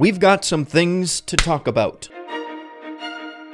we've got some things to talk about.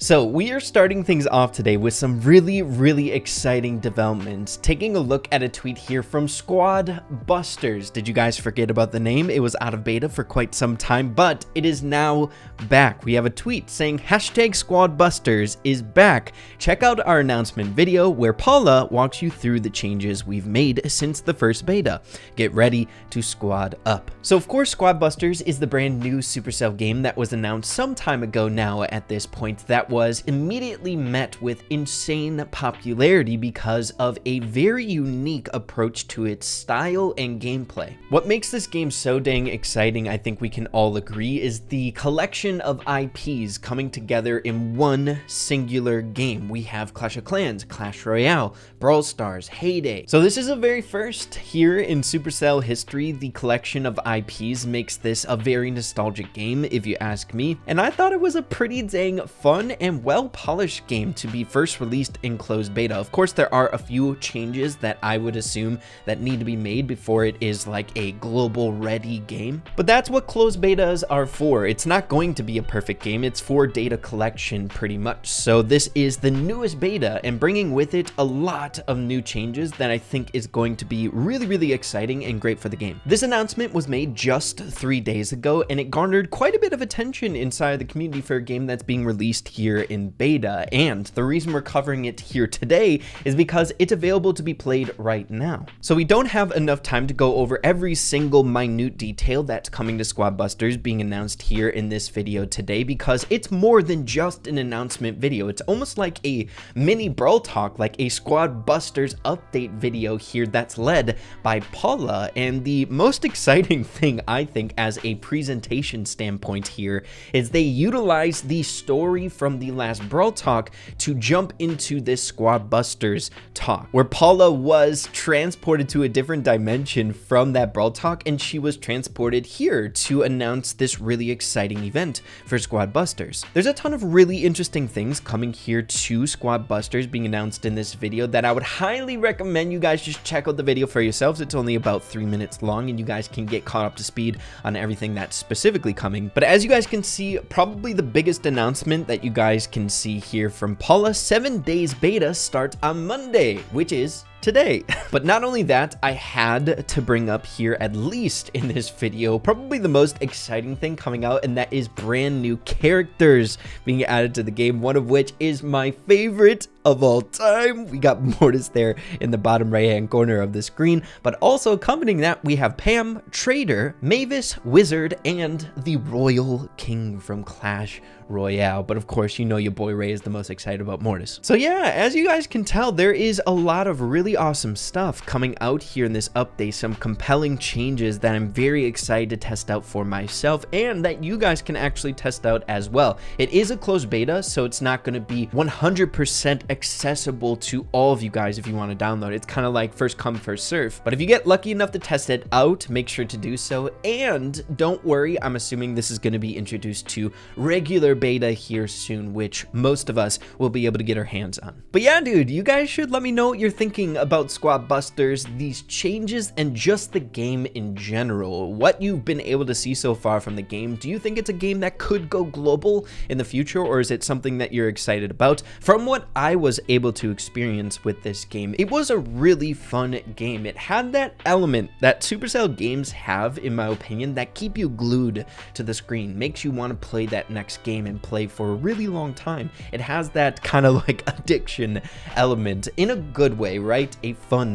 So we are starting things off today with some really exciting developments. Taking a look at a tweet here from Squad Busters. Did you guys forget about the name? It was out of beta for quite some time, but it is now back. We have a tweet saying hashtag Squad Busters is back. Check out our announcement video where Paula walks you through the changes we've made since the first beta. Get ready to squad up. So of course, Squad Busters is the brand new Supercell game that was announced some time ago now at this point that was immediately met with insane popularity because of a very unique approach to its style and gameplay. What makes this game so dang exciting, I think we can all agree, is the collection of IPs coming together in one singular game. We have Clash of Clans, Clash Royale, Brawl Stars, Heyday. So this is a very first here in Supercell history. The collection of IPs makes this a very nostalgic game, if you ask me, and I thought it was a pretty dang fun and well-polished game to be first released in closed beta. Of course, there are a few changes that I would assume that need to be made before it is like a global ready game, but that's what closed betas are for. It's not going to be a perfect game, it's for data collection pretty much. So this is the newest beta and bringing with it a lot of new changes that I think is going to be really exciting and great for the game. This announcement was made just 3 days ago and it garnered quite a bit of attention inside the community for a game that's being released here in beta, and the reason we're covering it here today is because it's available to be played right now. So we don't have enough time to go over every single minute detail that's coming to Squad Busters being announced here in this video today, because it's more than just an announcement video. It's almost like a mini Brawl talk, like a Squad Busters update video here that's led by Paula. And the most exciting thing, I think, as a presentation standpoint here is they utilize the story from the last Brawl talk to jump into this Squad Busters talk, where Paula was transported to a different dimension from that Brawl talk, and she was transported here to announce this really exciting event for Squad Busters. There's a ton of really interesting things coming here to Squad Busters being announced in this video that I would highly recommend you guys just check out the video for yourselves. It's only about 3 minutes long and you guys can get caught up to speed on everything that's specifically coming. But as you guys can see, probably the biggest announcement that you guys can see here from Paula, 7 days beta starts on Monday, which is today. But not only that, I had to bring up here, at least in this video, probably the most exciting thing coming out, and that is brand new characters being added to the game, one of which is my favorite of all time. We got Mortis there in the bottom right hand corner of the screen, but also accompanying that we have Pam, Trader, Mavis, Wizard, and the Royal King from Clash Royale. But of course, you know your boy Ray is the most excited about Mortis. So yeah, as you guys can tell, there is a lot of really awesome stuff coming out here in this update, some compelling changes that I'm very excited to test out for myself and that you guys can actually test out as well. It is a closed beta, so it's not going to be 100% accessible to all of you guys if you want to download it. It's kind of like first come first serve, but if you get lucky enough to test it out, make sure to do so. And don't worry, I'm assuming this is going to be introduced to regular beta here soon, which most of us will be able to get our hands on. But yeah, dude, you guys should let me know what you're thinking about Squad Busters, these changes, and just the game in general. What you've been able to see so far from the game. Do you think it's a game that could go global in the future, or is it something that you're excited about? From what I was able to experience with this game, it was a really fun game. It had that element that Supercell games have, in my opinion, that keep you glued to the screen, makes you want to play that next game and play for a really long time. It has that kind of like addiction element in a good way, right? A fun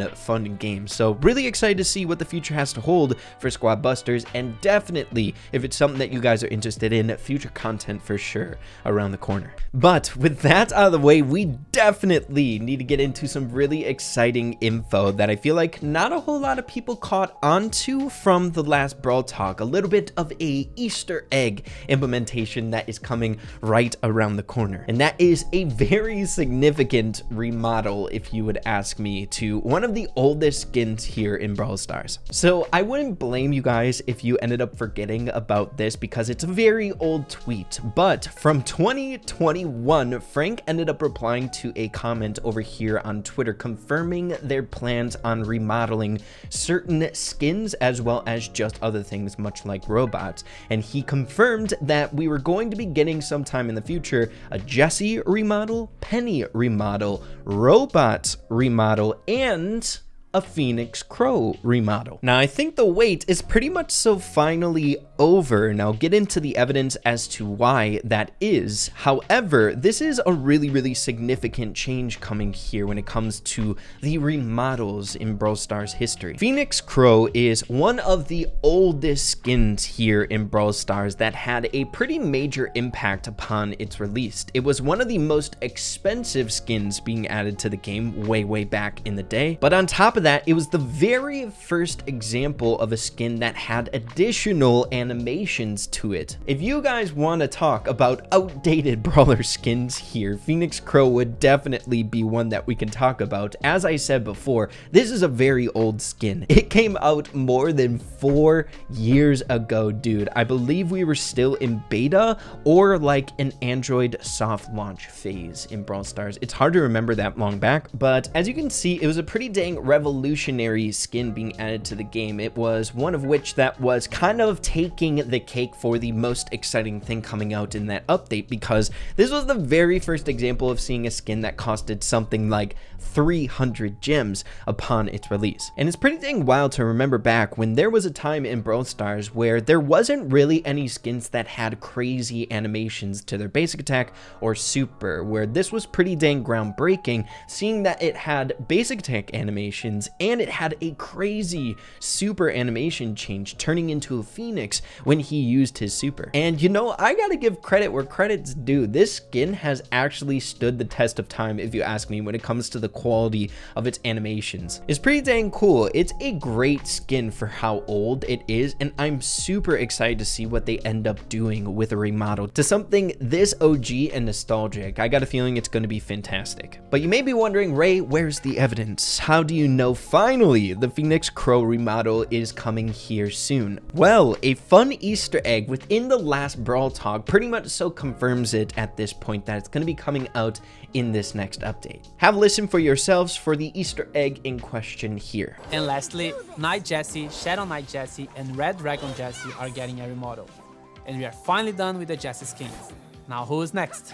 game. So really excited to see what the future has to hold for Squad Busters, and definitely, if it's something that you guys are interested in, future content for sure around the corner. But with that out of the way, we definitely need to get into some really exciting info that I feel like not a whole lot of people caught onto from the last Brawl talk. A little bit of a Easter egg implementation that is coming right around the corner, and that is a very significant remodel, if you would ask me, to one of the oldest skins here in Brawl Stars. So I wouldn't blame you guys if you ended up forgetting about this, because it's a very old tweet, but from 2021, Frank ended up replying to into a comment over here on Twitter confirming their plans on remodeling certain skins as well as just other things much like robots. And he confirmed that we were going to be getting sometime in the future a Jessie remodel, Penny remodel, robots remodel, and a Phoenix Crow remodel. Now, I think the wait is pretty much so finally over. Now, I'll get into the evidence as to why that is. However, this is a really significant change coming here when it comes to the remodels in Brawl Stars history. Phoenix Crow is one of the oldest skins here in Brawl Stars that had a pretty major impact upon its release. It was one of the most expensive skins being added to the game way back in the day. But on top of that, it was the very first example of a skin that had additional animations to it. If you guys want to talk about outdated brawler skins here, Phoenix Crow would definitely be one that we can talk about. As I said before, this is a very old skin. It came out more than 4 years ago, dude. I believe we were still in beta or like an Android soft launch phase in Brawl Stars. It's hard to remember that long back, but as you can see, it was a pretty dang revolutionary skin being added to the game. It was one of which that was kind of taking the cake for the most exciting thing coming out in that update, because this was the very first example of seeing a skin that costed something like 300 gems upon its release. And it's pretty dang wild to remember back when there was a time in Brawl Stars where there wasn't really any skins that had crazy animations to their basic attack or super, where this was pretty dang groundbreaking, seeing that it had basic attack animations and it had a crazy super animation change turning into a Phoenix when he used his super. And you know, I gotta give credit where credit's due. This skin has actually stood the test of time, if you ask me, when it comes to the quality of its animations. It's pretty dang cool. It's a great skin for how old it is, and I'm super excited to see what they end up doing with a remodel to something this OG and nostalgic. I got a feeling it's going to be fantastic. But you may be wondering, Ray, where's the evidence? How do you know finally the Phoenix Crow remodel is coming here soon? Well, a fun Easter egg within the last Brawl talk pretty much so confirms it at this point that it's going to be coming out in this next update. Have a listen for yourselves for the Easter egg in question here. And lastly, Night Jessie, Shadow Knight Jessie, and Red Dragon Jessie are getting a remodel. And we are finally done with the Jessie skins. Now who's next?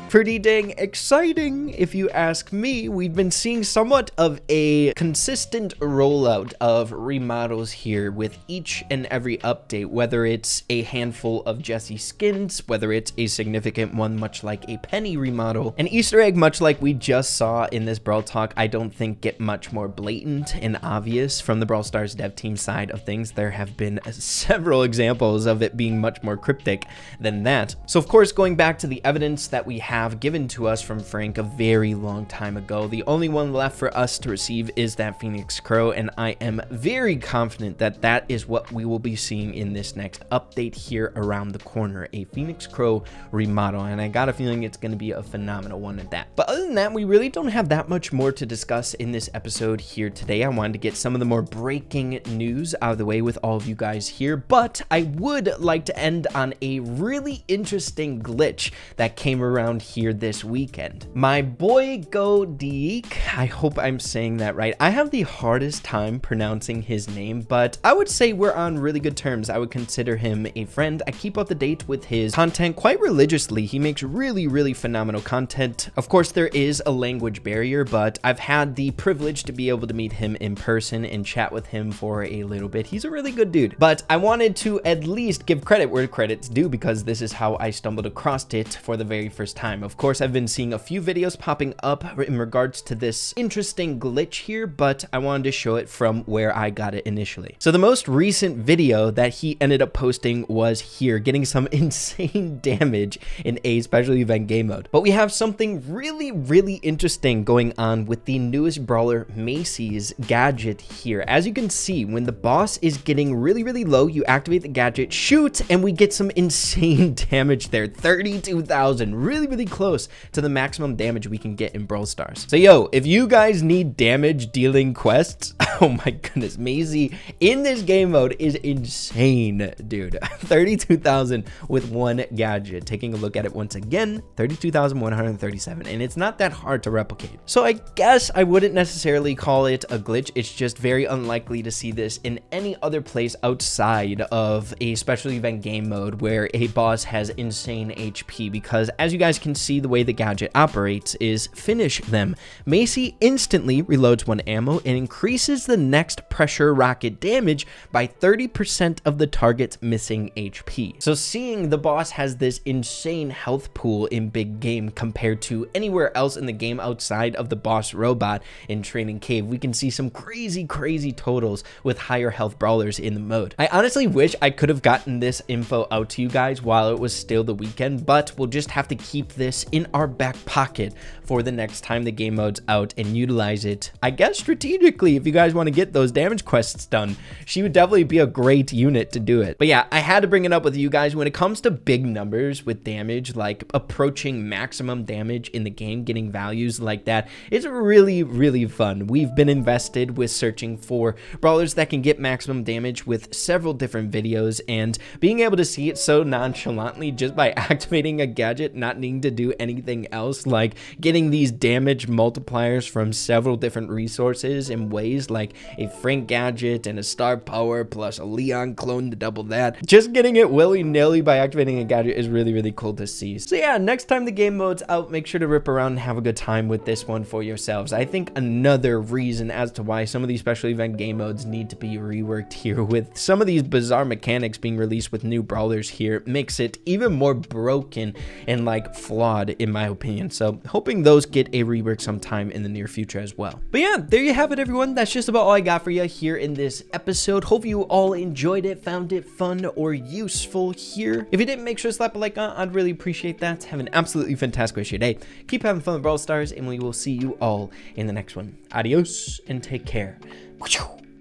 Pretty dang exciting, if you ask me. We've been seeing somewhat of a consistent rollout of remodels here with each and every update, whether it's a handful of Jessie skins, whether it's a significant one much like a Penny remodel. An Easter egg much like we just saw in this Brawl talk, I don't think get much more blatant and obvious from the Brawl Stars dev team side of things. There have been several examples of it being much more cryptic than that. So of course, going back to the evidence that we have given to us from Frank a very long time ago, the only one left for us to receive is that Phoenix Crow, and I am very confident that that is what we will be seeing in this next update here around the corner, a Phoenix Crow remodel, and I got a feeling it's going to be a phenomenal one at that. But other than that, we really don't have that much more to discuss in this episode here today. I wanted to get some of the more breaking news out of the way with all of you guys here, but I would like to end on a really interesting glitch that came around here this weekend. My boy Godeek, I hope I'm saying that right. I have the hardest time pronouncing his name, but I would say we're on really good terms. I would consider him a friend. I keep up to date with his content quite religiously. He makes really phenomenal content. Of course, there is a language barrier, but I've had the privilege to be able to meet him in person and chat with him for a little bit. He's a really good dude, but I wanted to at least give credit where credit's due because this is how I stumbled across it for the very first time. Of course, I've been seeing a few videos popping up in regards to this interesting glitch here, but I wanted to show it from where I got it initially. So the most recent video that he ended up posting was here, getting some insane damage in a special event game mode. But we have something really interesting going on with the newest brawler Macy's gadget here. As you can see, when the boss is getting really low, you activate the gadget, shoot, and we get some insane damage there. 32,000, really close to the maximum damage we can get in Brawl Stars. So yo, if you guys need damage dealing quests, oh my goodness, Maisie in this game mode is insane, dude. 32,000 with one gadget. Taking a look at it once again, 32,137, and it's not that hard to replicate. So I guess I wouldn't necessarily call it a glitch. It's just very unlikely to see this in any other place outside of a special event game mode where a boss has insane HP, because as you guys can see, the way the gadget operates is finish them. Macy instantly reloads one ammo and increases the next pressure rocket damage by 30% of the target's missing HP. So seeing the boss has this insane health pool in big game compared to anywhere else in the game outside of the boss robot in Training Cave, we can see some crazy totals with higher health brawlers in the mode. I honestly wish I could have gotten this info out to you guys while it was still the weekend, but we'll just have to keep this in our back pocket for the next time the game mode's out and utilize it, I guess, strategically. If you guys want to get those damage quests done, she would definitely be a great unit to do it. But yeah, I had to bring it up with you guys. When it comes to big numbers with damage, like approaching maximum damage in the game, getting values like that, it's really fun. We've been invested with searching for brawlers that can get maximum damage with several different videos, and being able to see it so nonchalantly just by activating a gadget, not needing to do anything else, like getting these damage multipliers from several different resources in ways like a Frank gadget and a star power plus a Leon clone to double that. Just getting it willy-nilly by activating a gadget is really cool to see. So yeah, next time the game mode's out, make sure to rip around and have a good time with this one for yourselves. I think another reason as to why some of these special event game modes need to be reworked here, with some of these bizarre mechanics being released with new brawlers here, makes it even more broken and like flawed in my opinion. So hoping those get a rework sometime in the near future as well. But yeah, there you have it, everyone. That's just about all I got for you here in this episode. Hope you all enjoyed it, found it fun or useful here. If you didn't, make sure to slap a like on. I'd really appreciate that. Have an absolutely fantastic rest of your day. Keep having fun with Brawl Stars, and we will see you all in the next one. Adios and take care.